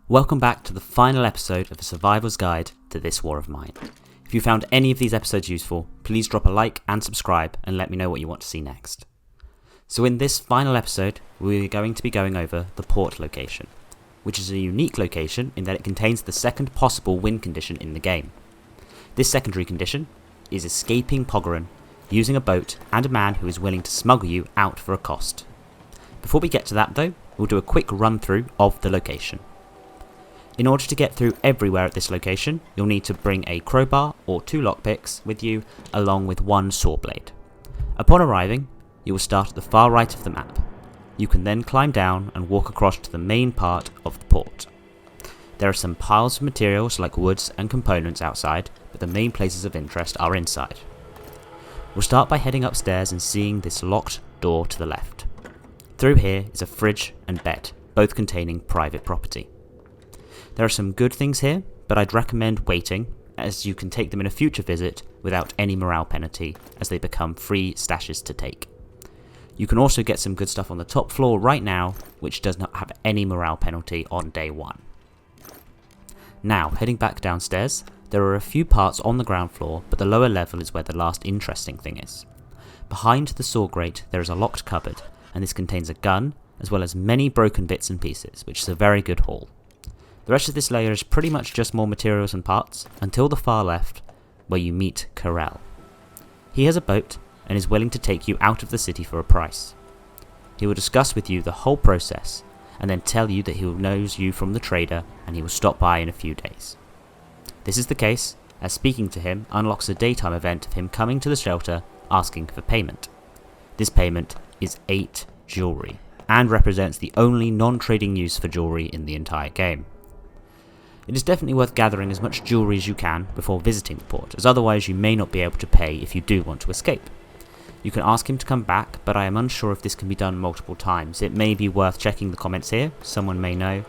Welcome back to the final episode of the Survivor's Guide to This War of Mine. If you found any of these episodes useful, please drop a like and subscribe and let me know what you want to see next. So in this final episode, we're going to be going over the port location, which is a unique location in that it contains the second possible win condition in the game. This secondary condition is escaping Poggoran using a boat and a man who is willing to smuggle you out for a cost. Before we get to that though, we'll do a quick run through of the location. In order to get through everywhere at this location, you'll need to bring a crowbar or 2 lockpicks with you, along with 1 saw blade. Upon arriving, you will start at the far right of the map. You can then climb down and walk across to the main part of the port. There are some piles of materials like woods and components outside, but the main places of interest are inside. We'll start by heading upstairs and seeing this locked door to the left. Through here is a fridge and bed, both containing private property. There are some good things here, but I'd recommend waiting, as you can take them in a future visit without any morale penalty, as they become free stashes to take. You can also get some good stuff on the top floor right now, which does not have any morale penalty on day 1. Now, heading back downstairs, there are a few parts on the ground floor, but the lower level is where the last interesting thing is. Behind the saw grate there is a locked cupboard, and this contains a gun, as well as many broken bits and pieces, which is a very good haul. The rest of this layer is pretty much just more materials and parts, until the far left, where you meet Karel. He has a boat, and is willing to take you out of the city for a price. He will discuss with you the whole process, and then tell you that he knows you from the trader, and he will stop by in a few days. This is the case, as speaking to him unlocks a daytime event of him coming to the shelter, asking for payment. This payment is 8 jewelry, and represents the only non-trading use for jewelry in the entire game. It is definitely worth gathering as much jewelry as you can before visiting the port, as otherwise you may not be able to pay if you do want to escape. You can ask him to come back, but I am unsure if this can be done multiple times. It may be worth checking the comments here, someone may know,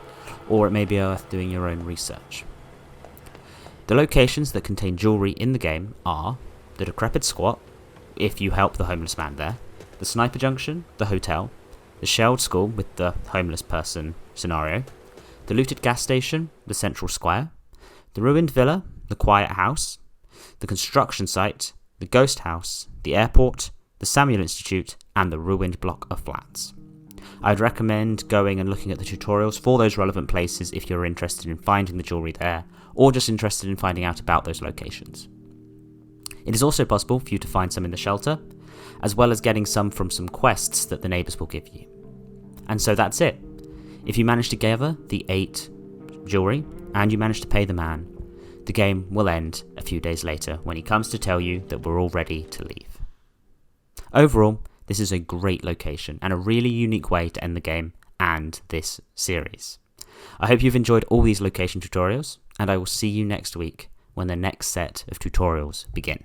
or it may be worth doing your own research. The locations that contain jewelry in the game are the Decrepit Squat, if you help the homeless man there, the Sniper Junction, the hotel, the Shelled School with the homeless person scenario, the looted gas station, the central square, the ruined villa, the quiet house, the construction site, the ghost house, the airport, the Samuel Institute, and the ruined block of flats. I'd recommend going and looking at the tutorials for those relevant places if you're interested in finding the jewelry there, or just interested in finding out about those locations. It is also possible for you to find some in the shelter, as well as getting some from some quests that the neighbours will give you. And so that's it. If you manage to gather the 8 jewelry, and you manage to pay the man, the game will end a few days later when he comes to tell you that we're all ready to leave. Overall, this is a great location, and a really unique way to end the game and this series. I hope you've enjoyed all these location tutorials, and I will see you next week when the next set of tutorials begin.